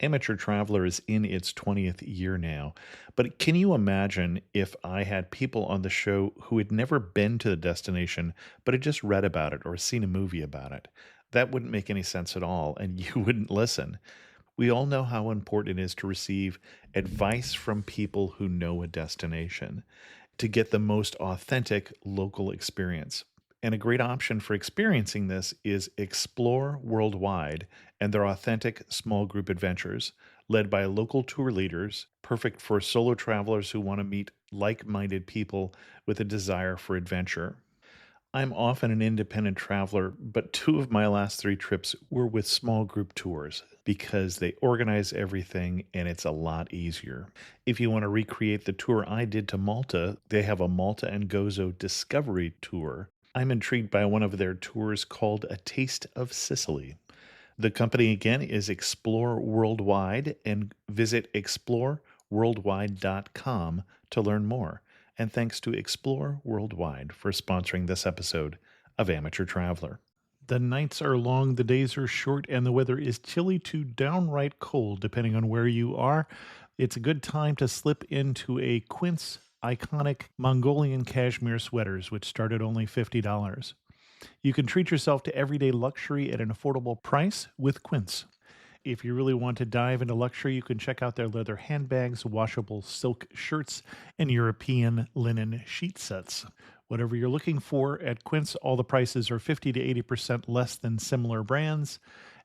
Amateur Traveler is in its 20th year now, but can you imagine if I had people on the show who had never been to the destination but had just read about it or seen a movie about it? That wouldn't make any sense at all, and you wouldn't listen. We all know how important it is to receive advice from people who know a destination to get the most authentic local experience. And a great option for experiencing this is Explore Worldwide and their authentic small group adventures, led by local tour leaders, perfect for solo travelers who want to meet like minded people with a desire for adventure. I'm often an independent traveler, but two of my last three trips were with small group tours because they organize everything and it's a lot easier. If you want to recreate the tour I did to Malta, they have a Malta and Gozo Discovery Tour. I'm intrigued by one of their tours called A Taste of Sicily. The company again is Explore Worldwide, and visit exploreworldwide.com to learn more. And thanks to Explore Worldwide for sponsoring this episode of Amateur Traveler. The nights are long, the days are short, and the weather is chilly to downright cold, depending on where you are. It's a good time to slip into a Quince iconic Mongolian cashmere sweaters, which start at only $50. You can treat yourself to everyday luxury at an affordable price with Quince. If you really want to dive into luxury, you can check out their leather handbags, washable silk shirts, and European linen sheet sets. Whatever you're looking for at Quince, all the prices are 50 to 80% less than similar brands,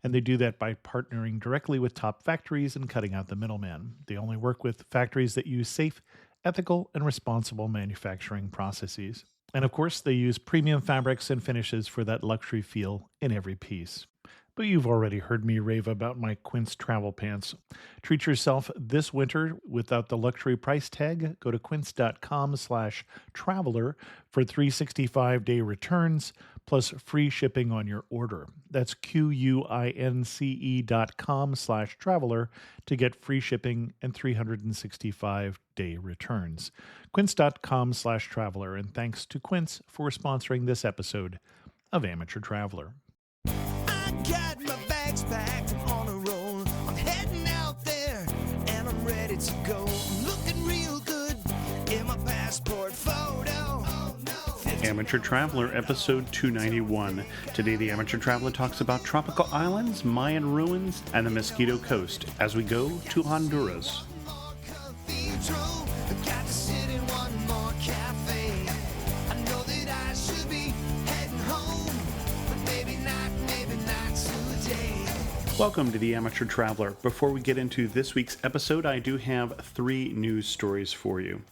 and they do that by partnering directly with top factories and cutting out the middleman. They only work with factories that use safe, ethical, and responsible manufacturing processes. And of course, they use premium fabrics and finishes for that luxury feel in every piece. But you've already heard me rave about my Quince travel pants. Treat yourself this winter without the luxury price tag. Go to quince.com/traveler for 365-day returns plus free shipping on your order. That's QUINCE.com/traveler to get free shipping and 365-day returns. Quince.com/traveler. And thanks to Quince for sponsoring this episode of Amateur Traveler. Got my bags packed, I'm on a roll. I'm heading out there and I'm ready to go. I'm looking real good in my passport photo. Oh, no. Amateur Traveler, episode 291. Today, the Amateur Traveler talks about tropical islands, Mayan ruins, and the Mosquito Coast as we go to Honduras. Got to sit in one more cafe. I know that I should be heading home, but maybe not today. Welcome to the Amateur Traveler. Before we get into this week's episode, I do have 3 news stories for you.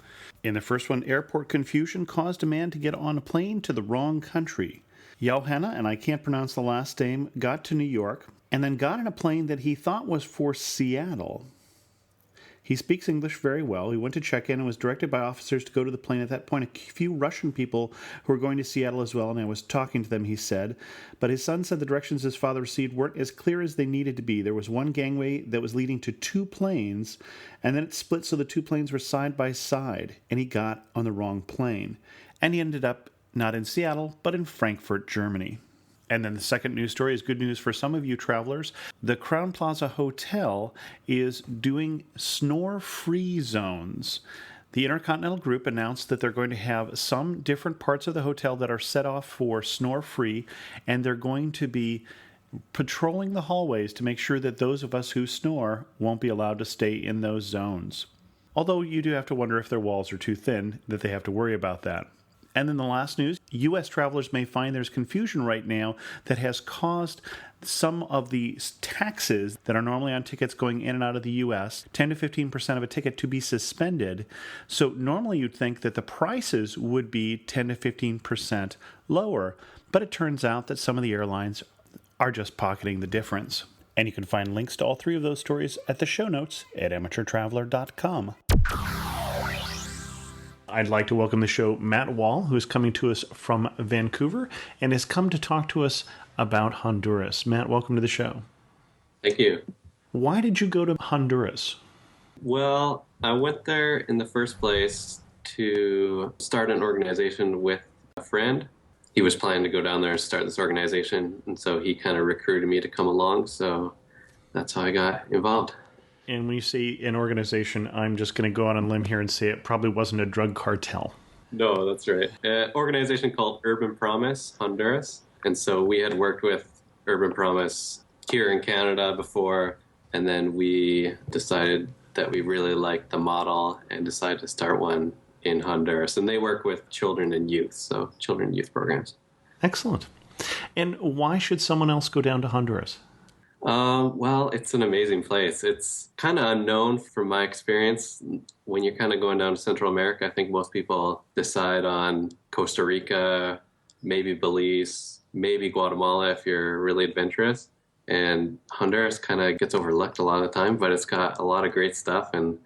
In the first one, airport confusion caused a man to get on a plane to the wrong country. Johanna, and I can't pronounce the last name, got to New York and then got in a plane that he thought was for Seattle. He speaks English very well. He went to check in and was directed by officers to go to the plane. At that point, a few Russian people who were going to Seattle as well, and I was talking to them, he said. But his son said the directions his father received weren't as clear as they needed to be. There was one gangway that was leading to 2 planes, and then it split so the 2 planes were side by side, and he got on the wrong plane. And he ended up not in Seattle, but in Frankfurt, Germany. And then the second news story is good news for some of you travelers. The Crowne Plaza Hotel is doing snore-free zones. The Intercontinental Group announced that they're going to have some different parts of the hotel that are set off for snore-free, and they're going to be patrolling the hallways to make sure that those of us who snore won't be allowed to stay in those zones. Although you do have to wonder if their walls are too thin, that they have to worry about that. And then the last news, U.S. travelers may find there's confusion right now that has caused some of the taxes that are normally on tickets going in and out of the U.S., 10 to 15% of a ticket, to be suspended. So normally you'd think that the prices would be 10 to 15% lower, but it turns out that some of the airlines are just pocketing the difference. And you can find links to all 3 of those stories at the show notes at amateurtraveler.com. I'd like to welcome to the show Matt Wall, who is coming to us from Vancouver and has come to talk to us about Honduras. Matt, welcome to the show. Thank you. Why did you go to Honduras? Well, I went there in the first place to start an organization with a friend. He was planning to go down there and start this organization, and so he kind of recruited me to come along, so that's how I got involved. And when you say an organization, I'm just going to go out on a limb here and say it probably wasn't a drug cartel. No, that's right. An organization called Urban Promise Honduras. And so we had worked with Urban Promise here in Canada before, and then we decided that we really liked the model and decided to start one in Honduras. And they work with children and youth, so children and youth programs. Excellent. And why should someone else go down to Honduras? Well, it's an amazing place. It's kind of unknown from my experience. When you're kind of going down to Central America, I think most people decide on Costa Rica, maybe Belize, maybe Guatemala if you're really adventurous. And Honduras kind of gets overlooked a lot of the time, but it's got a lot of great stuff, and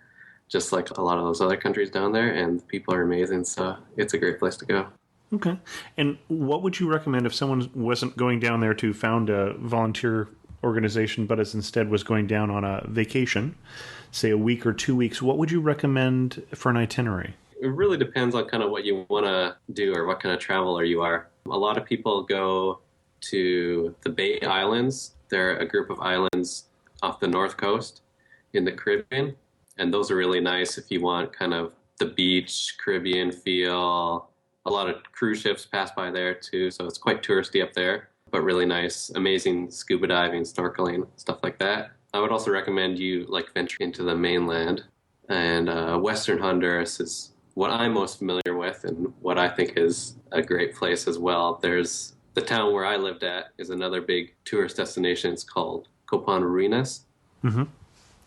just like a lot of those other countries down there, and people are amazing, so it's a great place to go. Okay. And what would you recommend if someone wasn't going down there to found a volunteer organization, but instead was going down on a vacation, say a week or 2 weeks? What would you recommend for an itinerary? It really depends on kind of what you want to do or what kind of traveler you are. A lot of people go to the Bay Islands. They're a group of islands off the north coast in the Caribbean, and those are really nice if you want kind of the beach, Caribbean feel. A lot of cruise ships pass by there too, so it's quite touristy up there, but really nice, amazing scuba diving, snorkeling, stuff like that. I would also recommend you venture into the mainland, and Western Honduras is what I'm most familiar with and what I think is a great place as well. There's the town where I lived at is another big tourist destination. It's called Copan Ruinas. Mm-hmm.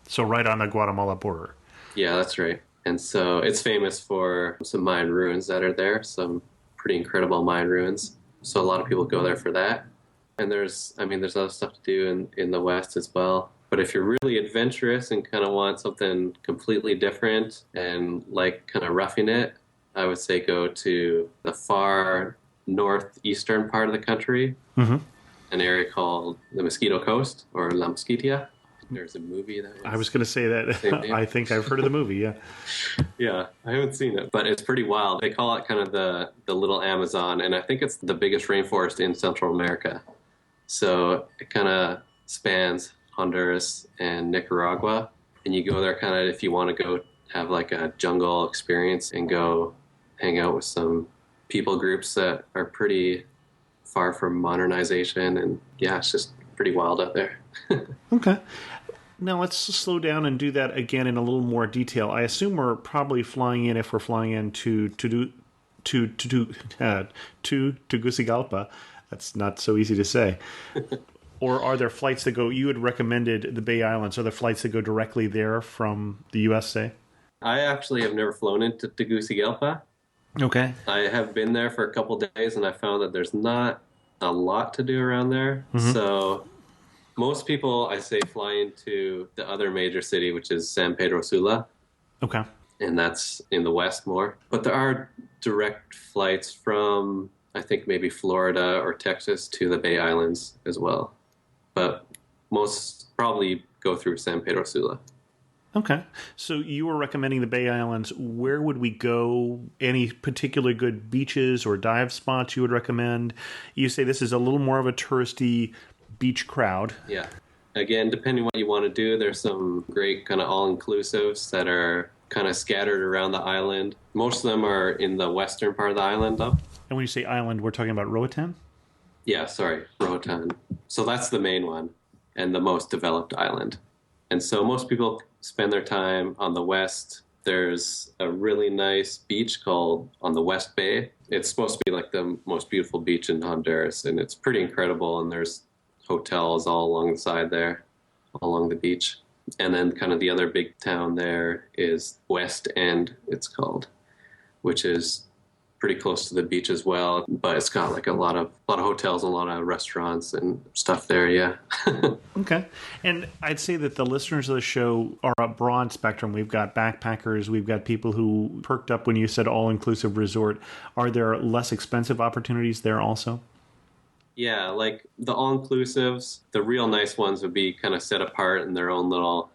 So right on the Guatemala border. Yeah, that's right. And so it's famous for some Mayan ruins that are there, some pretty incredible Mayan ruins. So a lot of people go there for that. And there's other stuff to do in the West as well. But if you're really adventurous and kind of want something completely different and kind of roughing it, I would say go to the far northeastern part of the country, mm-hmm. an area called the Mosquito Coast or La Mosquitia. There's a movie that I was going to say that. I think I've heard of the movie, yeah. Yeah, I haven't seen it, but it's pretty wild. They call it kind of the little Amazon, and I think it's the biggest rainforest in Central America. So it kind of spans Honduras and Nicaragua, and you go there kind of if you want to go have a jungle experience and go hang out with some people groups that are pretty far from modernization, and yeah, it's just pretty wild out there. Okay. Now let's slow down and do that again in a little more detail. I assume we're probably flying in, if we're flying in to Tegucigalpa. That's not so easy to say. Or are there flights that go? You had recommended the Bay Islands. Are there flights that go directly there from the USA? I actually have never flown into Tegucigalpa. Okay. I have been there for a couple days, and I found that there's not a lot to do around there. Mm-hmm. So most people, I say, fly into the other major city, which is San Pedro Sula. Okay. And that's in the west more. But there are direct flights from, I think, maybe Florida or Texas to the Bay Islands as well. But most probably go through San Pedro Sula. Okay. So you were recommending the Bay Islands. Where would we go? Any particular good beaches or dive spots you would recommend? You say this is a little more of a touristy beach crowd. Yeah. Again, depending what you want to do, there's some great kind of all-inclusives that are kind of scattered around the island. Most of them are in the western part of the island, though. And when you say island, we're talking about Roatan? Yeah, sorry, Roatan. So that's the main one and the most developed island. And so most people spend their time on the west. There's a really nice beach called on the West Bay. It's supposed to be the most beautiful beach in Honduras, and it's pretty incredible. And there's hotels all along the side there, all along the beach. And then kind of the other big town there is West End, it's called, which is pretty close to the beach as well. But it's got a lot of hotels and a lot of restaurants and stuff there, yeah. Okay. And I'd say that the listeners of the show are a broad spectrum. We've got backpackers. We've got people who perked up when you said all-inclusive resort. Are there less expensive opportunities there also? Yeah, the all-inclusives, the real nice ones would be kind of set apart in their own little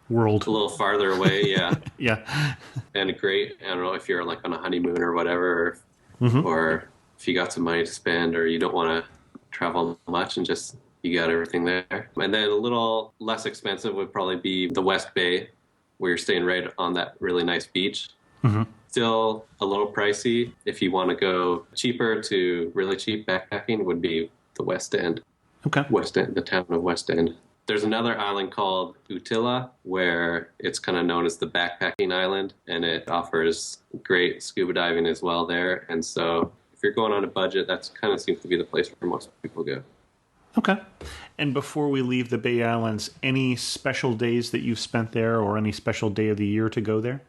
world, a little farther away, yeah. Yeah. And great, I don't know if you're on a honeymoon or whatever, mm-hmm. or if you got some money to spend or you don't want to travel much and just You got everything there. And then a little less expensive would probably be the West Bay, where you're staying right on that really nice beach. Mm-hmm. Still a little pricey. If you want to go cheaper to really cheap backpacking, would be the West End. Okay. West End, the town of West End. There's another island called Utila, where it's kind of known as the backpacking island, and it offers great scuba diving as well there. And so if you're going on a budget, that's kind of seems to be the place where most people go. Okay. And before we leave the Bay Islands, any special days that you've spent there or any special day of the year to go there?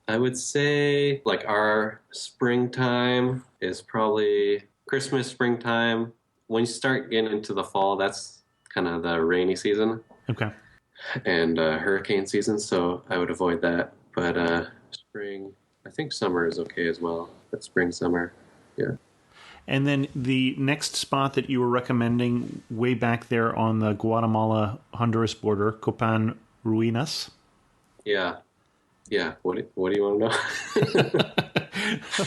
I would say like our springtime is probably Christmas, springtime. When you start getting into the fall, that's kind of the rainy season Okay. and hurricane season, so I would avoid that. But spring, I think summer is okay as well. But spring, summer, yeah. And then the next spot that you were recommending way back there on the Guatemala-Honduras border, Copan Ruinas. Yeah. Yeah. What do you want to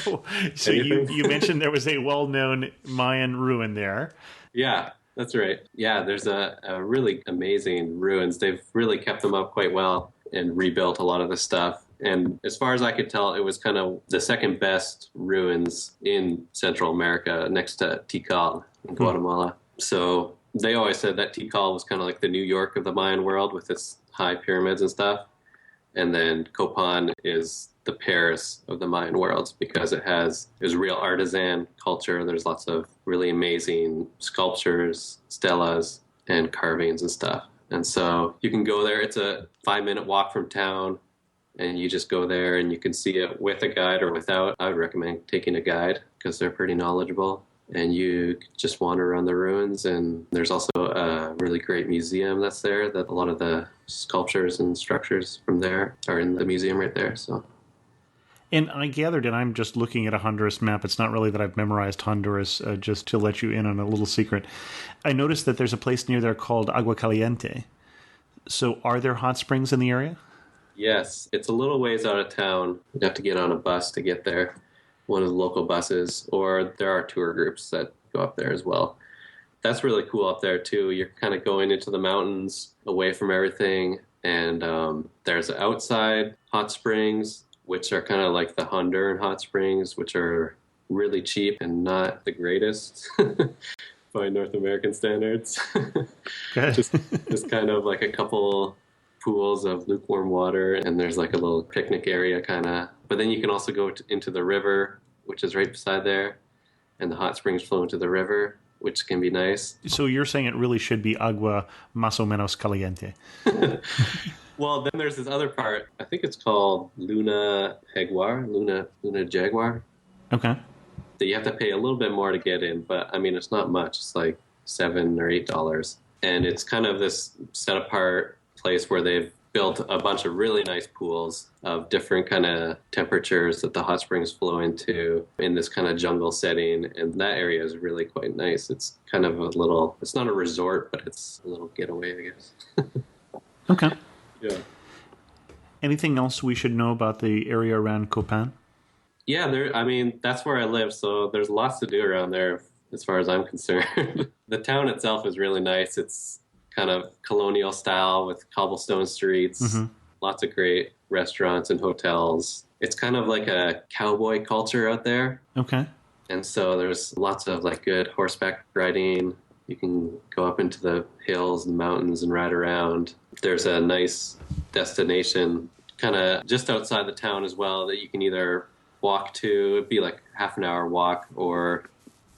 know? So you mentioned there was a well-known Mayan ruin there. Yeah, that's right. Yeah, there's a really amazing ruins. They've really kept them up quite well and rebuilt a lot of the stuff. And as far as I could tell, it was kind of the second best ruins in Central America next to Tikal in Guatemala. So they always said that Tikal was kind of like the New York of the Mayan world with its high pyramids and stuff. And then Copan is the Paris of the Mayan world because it is real artisan culture. There's lots of really amazing sculptures, stelas, and carvings and stuff. And so you can go there. It's a 5-minute walk from town, and you just go there and you can see it with a guide or without. I would recommend taking a guide because they're pretty knowledgeable. And you just wander around the ruins, and there's also a really great museum that's there that a lot of the sculptures and structures from there are in the museum right there. So, And I gathered, and I'm just looking at a Honduras map, it's not really that I've memorized Honduras, just to let you in on a little secret. I noticed that there's a place near there called Agua Caliente. So are there hot springs in the area? yes, it's a little ways out of town. You'd have to get on a bus to get there, one of the local buses, or there are tour groups that go up there as well. That's really cool up there too. You're kind of going into the mountains away from everything, and there's outside hot springs, which are kind of like the Honduran hot springs, which are really cheap and not the greatest by North American standards. Good. just kind of like a couple pools of lukewarm water, and there's like a little picnic area kind of. But then you can also go into the river, which is right beside there, and the hot springs flow into the river, which can be nice. So you're saying it really should be agua más o menos caliente. Well, then there's this other part. I think it's called Luna Jaguar. Okay. That you have to pay a little bit more to get in, but I mean, it's not much. It's like $7 or $8. And it's kind of this set apart place where they've built a bunch of really nice pools of different kind of temperatures that the hot springs flow into in this kind of jungle setting. And that area is really quite nice. It's kind of it's not a resort, but it's a little getaway, I guess. Okay. Yeah. Anything else we should know about the area around Copan? Yeah, I mean, that's where I live, so there's lots to do around there as far as I'm concerned. The town itself is really nice. It's kind of colonial style with cobblestone streets, lots of great restaurants and hotels. It's kind of like a cowboy culture out there. Okay. And so there's lots of like good horseback riding. You can go up into the hills and mountains and ride around. There's a nice destination kind of just outside the town as well that you can either walk to. It'd be like half an hour walk, or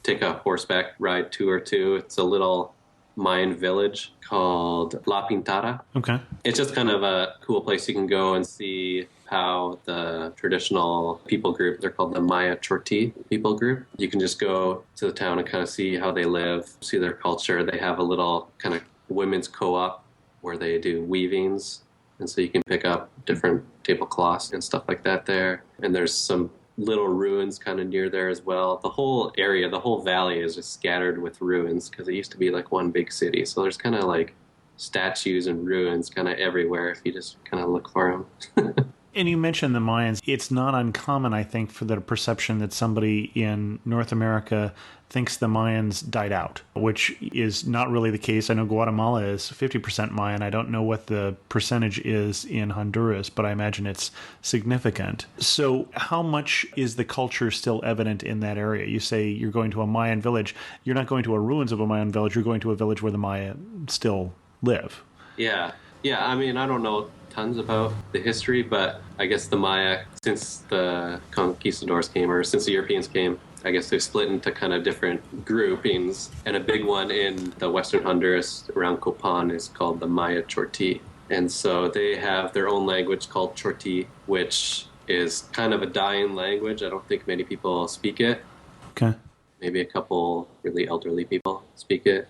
take a horseback ride tour to. It's a little Mayan village called La Pintada. Okay. It's just kind of a cool place you can go and see how the traditional people group, they're called the Maya Chorti people group. You can just go to the town and kind of see how they live, see their culture. They have a little kind of women's co-op where they do weavings. And so you can pick up different tablecloths and stuff like that there. And there's some little ruins kind of near there as well. The whole area, the whole valley is just scattered with ruins because it used to be like one big city. So there's kind of like statues and ruins kind of everywhere if you just kind of look for them. And you mentioned the Mayans. It's not uncommon, I think, for the perception that somebody in North America thinks the Mayans died out, which is not really the case. I know Guatemala is 50% Mayan. I don't know what the percentage is in Honduras, but I imagine it's significant. So how much is the culture still evident in that area? You say you're going to a Mayan village. You're not going to a ruins of a Mayan village. You're going to a village where the Maya still live. Yeah. Yeah, I mean, I don't know tons about the history, but I guess the Maya, since the conquistadors came, or since the Europeans came, I guess they've split into kind of different groupings. And a big one in the Western Honduras around Copan is called the Maya Chortí. And so they have their own language called Chortí, which is kind of a dying language. I don't think many people speak it. Okay. Maybe a couple really elderly people speak it.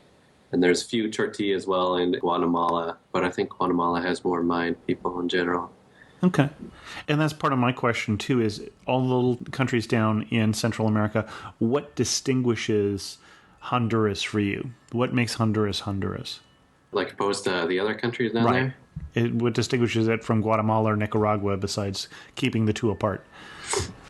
And there's a few Chortí as well in Guatemala, but I think Guatemala has more Mayan people in general. Okay. And that's part of my question, too, is all the little countries down in Central America, what distinguishes Honduras for you? What makes Honduras Honduras? Like opposed to the other countries down Right. there? What distinguishes it from Guatemala or Nicaragua besides keeping the two apart?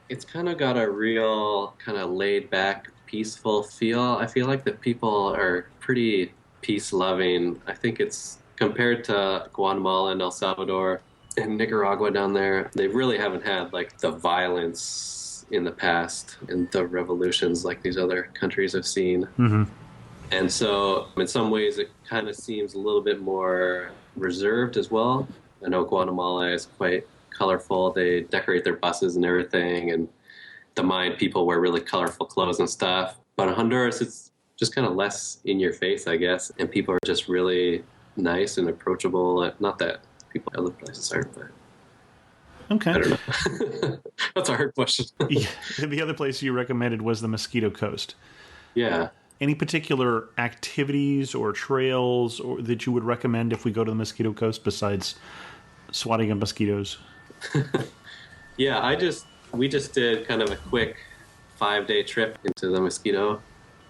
It's kind of got a real kind of laid back, peaceful feel. I feel like the people are pretty peace-loving. I think it's compared to Guatemala and El Salvador and Nicaragua down there, they really haven't had like the violence in the past and the revolutions like these other countries have seen. Mm-hmm. And so in some ways it kind of seems a little bit more reserved as well. I know Guatemala is quite colorful. They decorate their buses and everything, and the Mayan people wear really colorful clothes and stuff. But in Honduras, it's just kind of less in your face, I guess. And people are just really nice and approachable. Not that people in other places aren't, but Okay. I don't know. That's a hard question. Yeah. The other place you recommended was the Mosquito Coast. Yeah. Any particular activities or trails or that you would recommend if we go to the Mosquito Coast besides swatting at mosquitoes? Yeah, we just did kind of a quick 5-day trip into the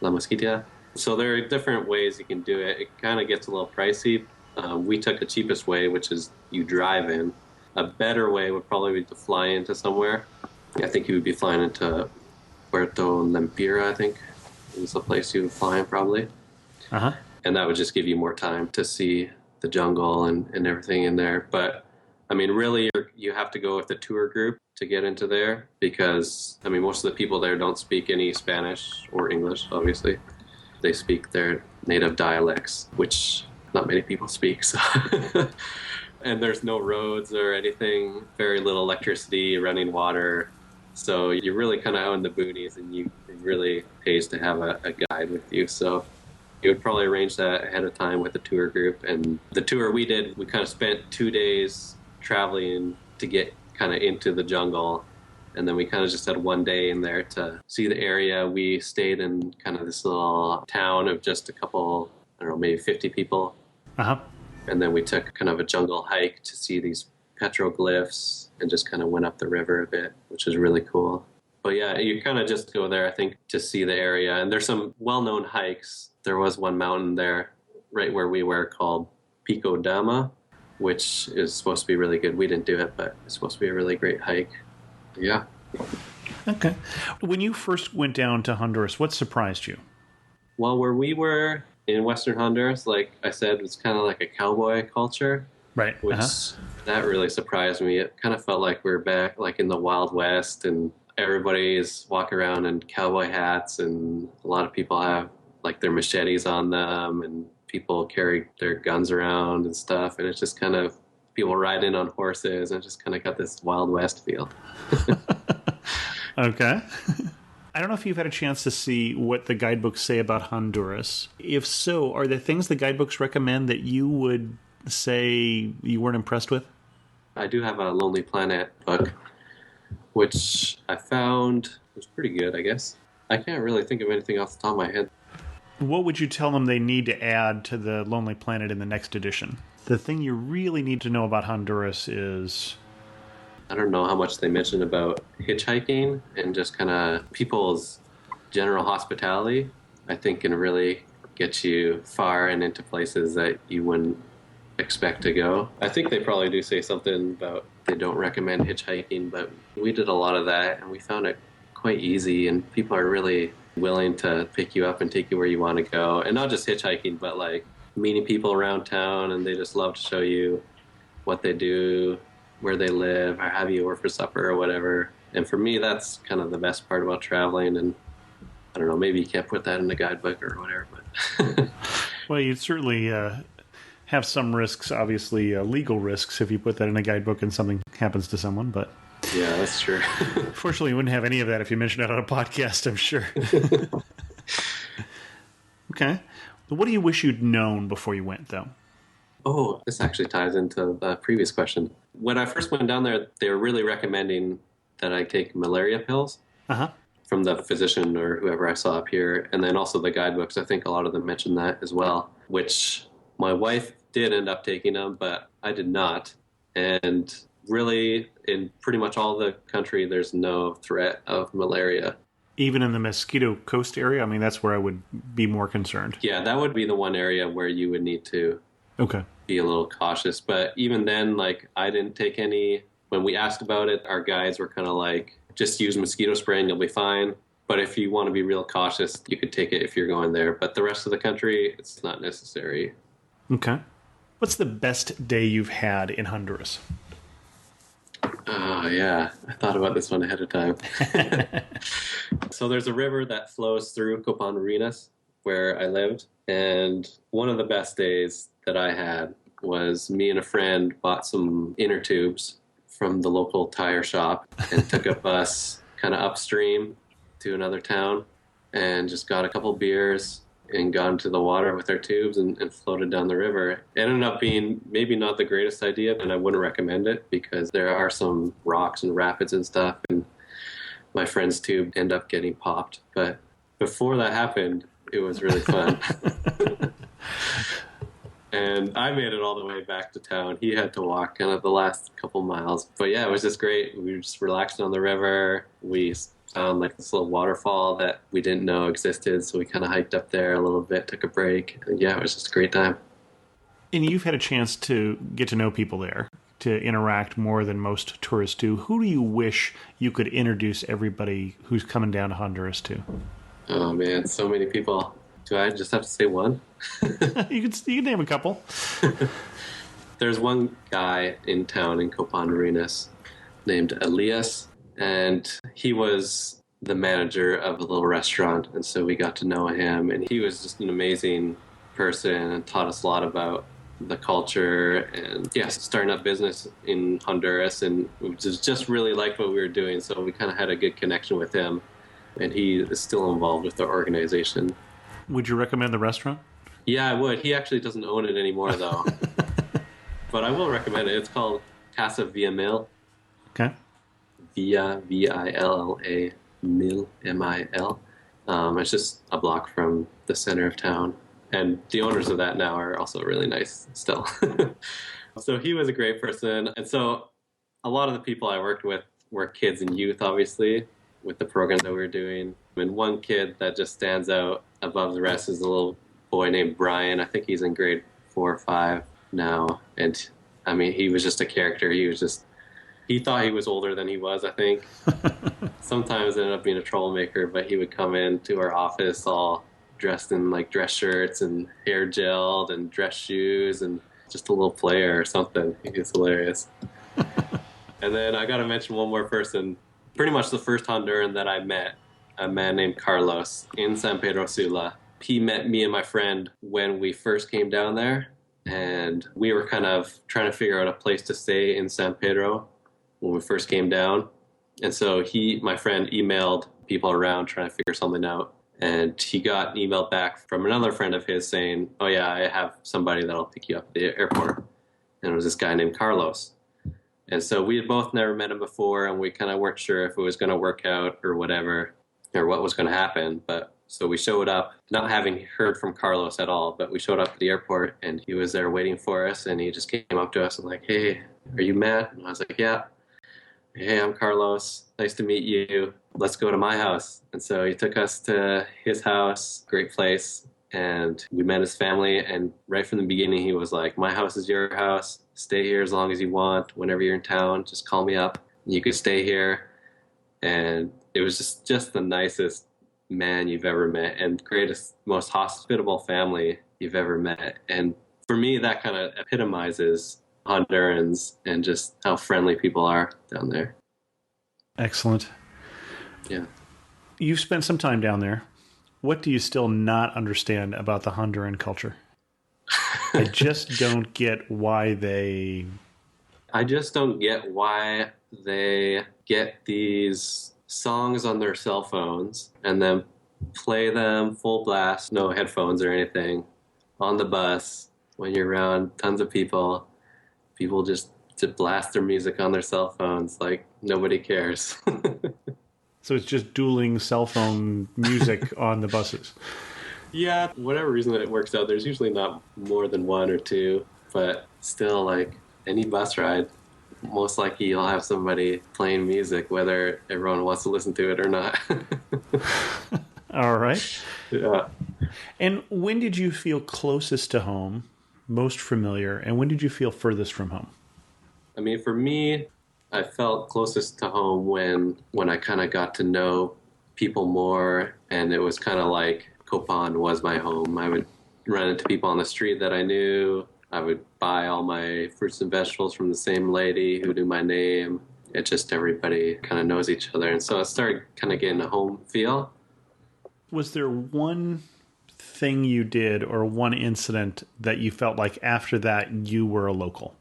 La Mosquitia. So there are different ways you can do it. It kind of gets a little pricey. We took the cheapest way, which is you drive in. A better way would probably be to fly into somewhere. I think you would be flying into Puerto Lempira, I think is the place you would fly in probably. Uh-huh. And that would just give you more time to see the jungle and everything in there. But I mean, really, you have to go with the tour group to get into there because, I mean, most of the people there don't speak any Spanish or English, obviously. They speak their native dialects, which not many people speak. So. And there's no roads or anything, very little electricity, running water. So you're really kind of out in the boonies, and it really pays to have a guide with you. So you would probably arrange that ahead of time with the tour group. And the tour we did, we kind of spent 2 days traveling to get kind of into the jungle. And then we kind of just had 1 day in there to see the area. We stayed in kind of this little town of just a couple, I don't know, maybe 50 people. Uh-huh. And then we took kind of a jungle hike to see these petroglyphs and just kind of went up the river a bit, which is really cool. But yeah, you kind of just go there, I think, to see the area. And there's some well-known hikes. There was one mountain there right where we were called Pico Dama, which is supposed to be really good. We didn't do it, but it's supposed to be a really great hike. Yeah. Okay. When you first went down to Honduras, what surprised you? Well, where we were in Western Honduras, like I said, it's kind of like a cowboy culture. Right. Which that really surprised me. It kind of felt like we were back like in the Wild West, and everybody's walking around in cowboy hats, and a lot of people have like their machetes on them, and people carry their guns around and stuff. And it's just kind of people riding on horses, and it just kind of got this Wild West feel. Okay. I don't know if you've had a chance to see what the guidebooks say about Honduras. If so, are there things the guidebooks recommend that you would say you weren't impressed with? I do have a Lonely Planet book, which I found was pretty good, I guess. I can't really think of anything off the top of my head. What would you tell them they need to add to the Lonely Planet in the next edition? The thing you really need to know about Honduras is... I don't know how much they mentioned about hitchhiking and just kind of people's general hospitality. I think can really get you far and into places that you wouldn't expect to go. I think they probably do say something about they don't recommend hitchhiking, but we did a lot of that and we found it quite easy, and people are really willing to pick you up and take you where you want to go. And not just hitchhiking, but like meeting people around town, and they just love to show you what they do, where they live, or have you over for supper or whatever. And for me, that's kind of the best part about traveling. And I don't know, maybe you can't put that in a guidebook or whatever, but Well, you'd certainly have some risks, obviously legal risks, if you put that in a guidebook and something happens to someone. But yeah, that's true. fortunately, you wouldn't have any of that if you mentioned it on a podcast, I'm sure. Okay. What do you wish you'd known before you went, though? Oh, this actually ties into the previous question. When I first went down there, they were really recommending that I take malaria pills Uh-huh. from the physician or whoever I saw up here. And then also the guidebooks, I think a lot of them mentioned that as well, which my wife did end up taking them, but I did not. And really, in pretty much all the country, there's no threat of malaria. Even in the Mosquito Coast area? I mean, that's where I would be more concerned. Yeah, that would be the one area where you would need to Okay. be a little cautious. But even then, like, I didn't take any. When we asked about it, our guides were kind of like, just use mosquito spray and you'll be fine. But if you want to be real cautious, you could take it if you're going there. But the rest of the country, it's not necessary. Okay. What's the best day you've had in Honduras? Oh, yeah. I thought about this one ahead of time. So there's a river that flows through Copan, where I lived. And one of the best days that I had was me and a friend bought some inner tubes from the local tire shop and took a bus kind of upstream to another town and just got a couple beers and got into the water with our tubes and floated down the river. It ended up being maybe not the greatest idea, and I wouldn't recommend it because there are some rocks and rapids and stuff, and my friend's tube ended up getting popped. But before that happened, it was really fun. And I made it all the way back to town. He had to walk kind of the last couple miles. But yeah, it was just great. We were just relaxing on the river. We found like this little waterfall that we didn't know existed. So we kind of hiked up there a little bit, took a break. And yeah, it was just a great time. And you've had a chance to get to know people there, to interact more than most tourists do. Who do you wish you could introduce everybody who's coming down to Honduras to? Oh man, so many people. Do I just have to say one? You can name a couple. There's one guy in town in Copan named Elias, and he was the manager of a little restaurant, and so we got to know him, and he was just an amazing person and taught us a lot about the culture and starting up business in Honduras, and we just really liked what we were doing, so we kind of had a good connection with him, and he is still involved with the organization. Would you recommend the restaurant? Yeah, I would. He actually doesn't own it anymore, though. But I will recommend it. It's called Casa Villa Mil. Okay. Villa, V-I-L-L-A, Mil, M-I-L. It's just a block from the center of town. And the owners of that now are also really nice still. So he was a great person. And so a lot of the people I worked with were kids and youth, obviously, with the program that we were doing. And one kid that just stands out above the rest is a little boy named Brian. I think he's in grade 4 or 5 now. And I mean, he was just a character. He thought he was older than he was, I think. Sometimes ended up being a troublemaker, but he would come into our office all dressed in like dress shirts and hair gelled and dress shoes and just a little player or something. He was hilarious. And then I got to mention one more person. Pretty much the first Honduran that I met, a man named Carlos in San Pedro Sula. He met me and my friend when we first came down there, and we were kind of trying to figure out a place to stay in San Pedro when we first came down. And so my friend emailed people around trying to figure something out, and he got an email back from another friend of his saying, oh yeah, I have somebody that'll pick you up at the airport. And it was this guy named Carlos. And so we had both never met him before, and we kind of weren't sure if it was going to work out or whatever, or what was going to happen. But so we showed up, not having heard from Carlos at all, but we showed up at the airport, and he was there waiting for us, and he just came up to us and like, hey, are you Matt? And I was like, yeah. Hey, I'm Carlos. Nice to meet you. Let's go to my house. And so he took us to his house, great place. and we met his family. And right from the beginning, he was like, "My house is your house. Stay here as long as you want. Whenever you're in town, just call me up. You could stay here." And it was just the nicest man you've ever met, and greatest, most hospitable family you've ever met. And for me, that kind of epitomizes Hondurans and just how friendly people are down there. Excellent. Yeah. You've spent some time down there. What do you still not understand about the Honduran culture? I just don't get why they... I just don't get why they get these songs on their cell phones and then play them full blast, no headphones or anything, on the bus when you're around tons of people. People just to blast their music on their cell phones like nobody cares. So it's just dueling cell phone music on the buses. Yeah, whatever reason that it works out, there's usually not more than one or two, but still, like any bus ride, most likely you'll have somebody playing music, whether everyone wants to listen to it or not. All right. Yeah. And when did you feel closest to home, most familiar, and when did you feel furthest from home? I mean, for me, I felt closest to home when I kind of got to know people more, and it was kind of like Copan was my home. I would run into people on the street that I knew. I would buy all my fruits and vegetables from the same lady who knew my name. It just everybody kind of knows each other. And so I started kind of getting a home feel. Was there one thing you did or one incident that you felt like after that you were a local?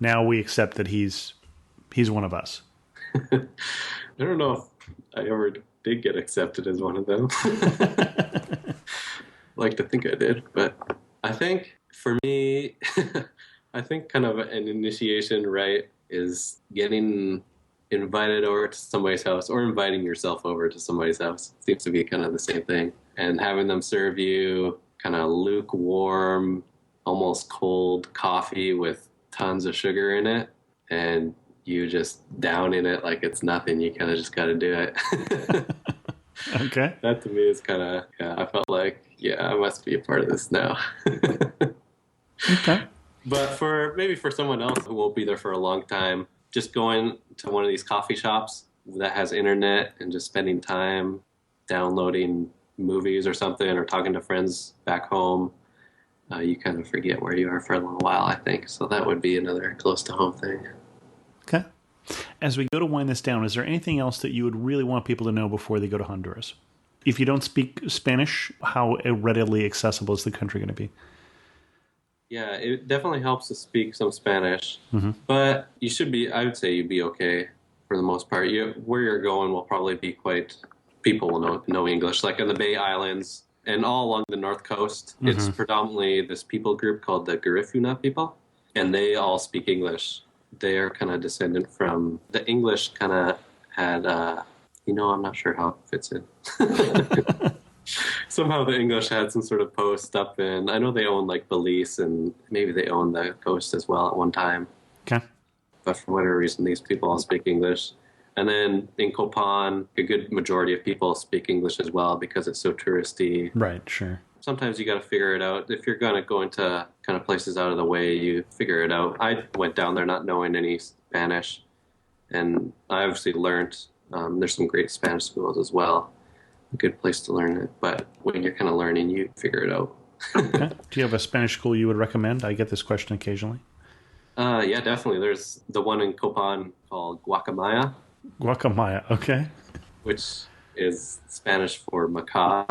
Now we accept that he's one of us. I don't know if I ever did get accepted as one of them. Like to think I did, but I think for me, I think kind of an initiation, right, is getting invited over to somebody's house or inviting yourself over to somebody's house. Seems to be kind of the same thing. And having them serve you kind of lukewarm, almost cold coffee with tons of sugar in it, and you just down in it like it's nothing. You kind of just got to do it. Okay. That to me is kind of, I felt like, I must be a part of this now. Okay. But for someone else who won't be there for a long time, just going to one of these coffee shops that has internet and just spending time downloading movies or something or talking to friends back home, you kind of forget where you are for a little while, I think. So that would be another close to home thing. Okay. As we go to wind this down, is there anything else that you would really want people to know before they go to Honduras? If you don't speak Spanish, how readily accessible is the country going to be? Yeah, it definitely helps to speak some Spanish, Mm-hmm. but I would say you'd be okay for the most part. Where you're going will probably be people will know English. Like in the Bay Islands and all along the North Coast, Mm-hmm. It's predominantly this people group called the Garifuna people, and they all speak English. They are kind of descendant from the English kind of had, I'm not sure how it fits in. Somehow the English had some sort of post up in, I know they own like Belize and maybe they owned the coast as well at one time. Okay. But for whatever reason, these people all speak English. And then in Copan, a good majority of people speak English as well because it's so touristy. Right, sure. Sometimes you got to figure it out. If you're going to go into kind of places out of the way, you figure it out. I went down there not knowing any Spanish, and I obviously learned. There's some great Spanish schools as well. A good place to learn it. But when you're kind of learning, you figure it out. Okay. Do you have a Spanish school you would recommend? I get this question occasionally. Yeah, definitely. There's the one in Copan called Guacamaya. Guacamaya, okay. Which is Spanish for macaw.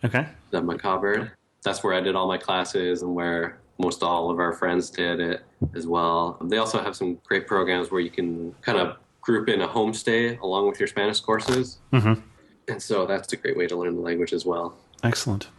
Okay. The macaw bird. That's where I did all my classes and where most all of our friends did it as well. They also have some great programs where you can kind of group in a homestay along with your Spanish courses. Mm-hmm. And so that's a great way to learn the language as well. Excellent.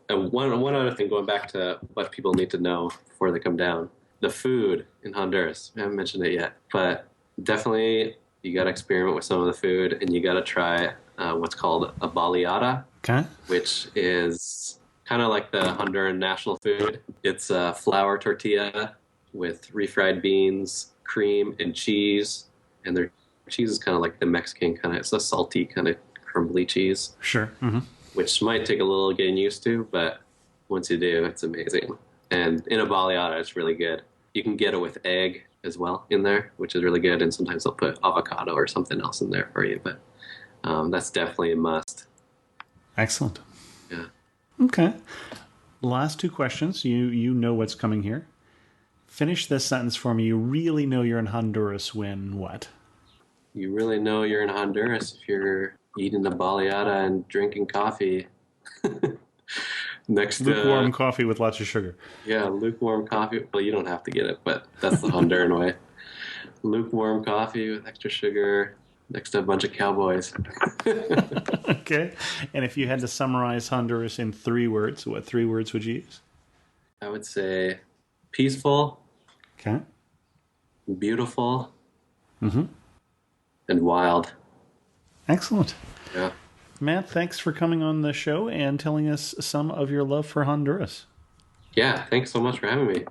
And one other thing, going back to what people need to know before they come down, the food in Honduras. I haven't mentioned it yet, but definitely you got to experiment with some of the food and you got to try what's called a baleada. Okay. Which is kind of like the Honduran national food. It's a flour tortilla with refried beans, cream, and cheese. And their cheese is kind of like the Mexican kind of, it's a salty kind of crumbly cheese. Sure. Mm-hmm. which might take a little getting used to, but once you do, it's amazing. And in a baleada, it's really good. You can get it with egg as well in there, which is really good. And sometimes they'll put avocado or something else in there for you, but that's definitely a must. Excellent. Yeah. Okay. Last two questions. You know what's coming here. Finish this sentence for me. You really know you're in Honduras when what? You really know you're in Honduras if you're eating a baleada and drinking coffee. Next, lukewarm coffee with lots of sugar. Yeah, lukewarm coffee. Well, you don't have to get it, but that's the Honduran way. Lukewarm coffee with extra sugar next to a bunch of cowboys. Okay. And if you had to summarize Honduras in 3 words, what 3 words would you use? I would say peaceful, Okay. beautiful, Mm-hmm. and wild. Excellent. Yeah. Matt, thanks for coming on the show and telling us some of your love for Honduras. Yeah, thanks so much for having me.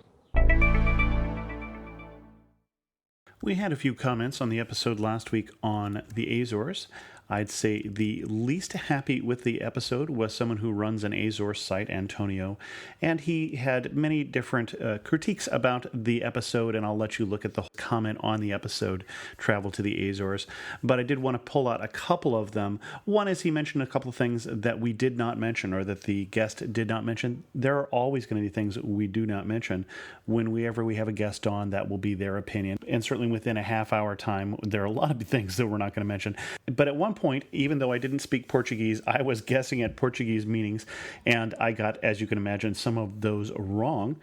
We had a few comments on the episode last week on the Azores. I'd say the least happy with the episode was someone who runs an Azores site, Antonio, and he had many different critiques about the episode, and I'll let you look at the comment on the episode, Travel to the Azores. But I did want to pull out a couple of them. One is he mentioned a couple of things that we did not mention or that the guest did not mention. There are always going to be things we do not mention. Whenever we have a guest on, that will be their opinion. And certainly within a half-hour time, there are a lot of things that we're not going to mention. But at one point, even though I didn't speak Portuguese, I was guessing at Portuguese meanings, and I got, as you can imagine, some of those wrong.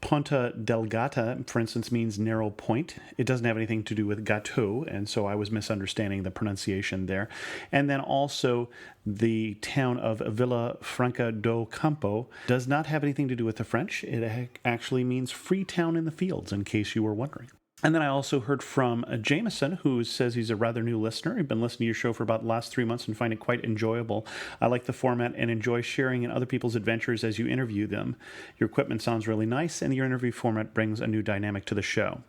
Ponta Delgata, for instance, means narrow point. It doesn't have anything to do with gâteau, and so I was misunderstanding the pronunciation there. And then also, the town of Villa Franca do Campo does not have anything to do with the French. It actually means free town in the fields, in case you were wondering. And then I also heard from Jameson, who says he's a rather new listener. He's been listening to your show for about the last 3 months and find it quite enjoyable. I like the format and enjoy sharing in other people's adventures as you interview them. Your equipment sounds really nice, and your interview format brings a new dynamic to the show.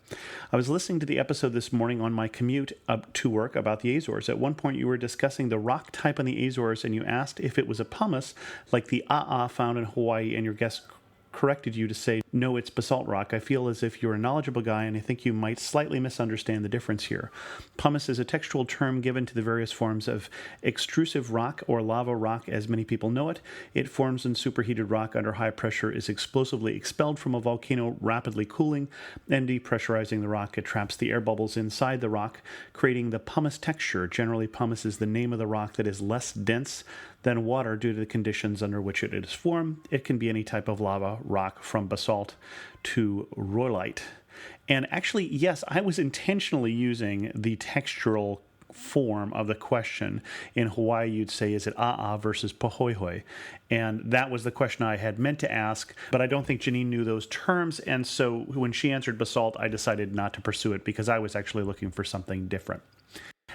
I was listening to the episode this morning on my commute up to work about the Azores. At one point, you were discussing the rock type on the Azores, and you asked if it was a pumice, like the A'a found in Hawaii, and your guest corrected you to say, no, it's basalt rock. I feel as if you're a knowledgeable guy, and I think you might slightly misunderstand the difference here. Pumice is a textual term given to the various forms of extrusive rock or lava rock as many people know it. It forms when superheated rock under high pressure is explosively expelled from a volcano, rapidly cooling and depressurizing the rock. It traps the air bubbles inside the rock, creating the pumice texture. Generally, pumice is the name of the rock that is less dense than water due to the conditions under which it is formed. It can be any type of lava rock from basalt to rhyolite. And actually, yes, I was intentionally using the textural form of the question. In Hawaii, you'd say, is it a'a versus pahoihoi? And that was the question I had meant to ask, but I don't think Janine knew those terms, and so when she answered basalt, I decided not to pursue it because I was actually looking for something different.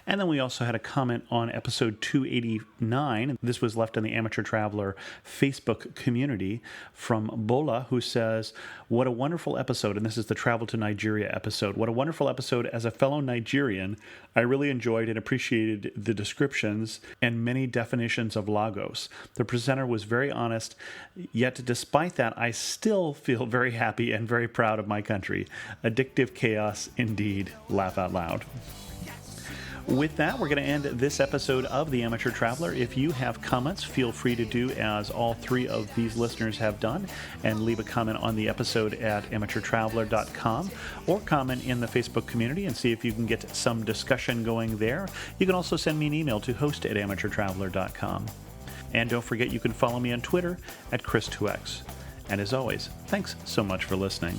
And then we also had a comment on episode 289. This was left in the Amateur Traveler Facebook community from Bola, who says, what a wonderful episode. And this is the Travel to Nigeria episode. What a wonderful episode. As a fellow Nigerian, I really enjoyed and appreciated the descriptions and many definitions of Lagos. The presenter was very honest, yet despite that, I still feel very happy and very proud of my country. Addictive chaos indeed. Laugh out loud. With that, we're going to end this episode of The Amateur Traveler. If you have comments, feel free to do as all 3 of these listeners have done and leave a comment on the episode at amateurtraveler.com or comment in the Facebook community and see if you can get some discussion going there. You can also send me an email to host@amateurtraveler.com. And don't forget you can follow me on Twitter at Chris2X. And as always, thanks so much for listening.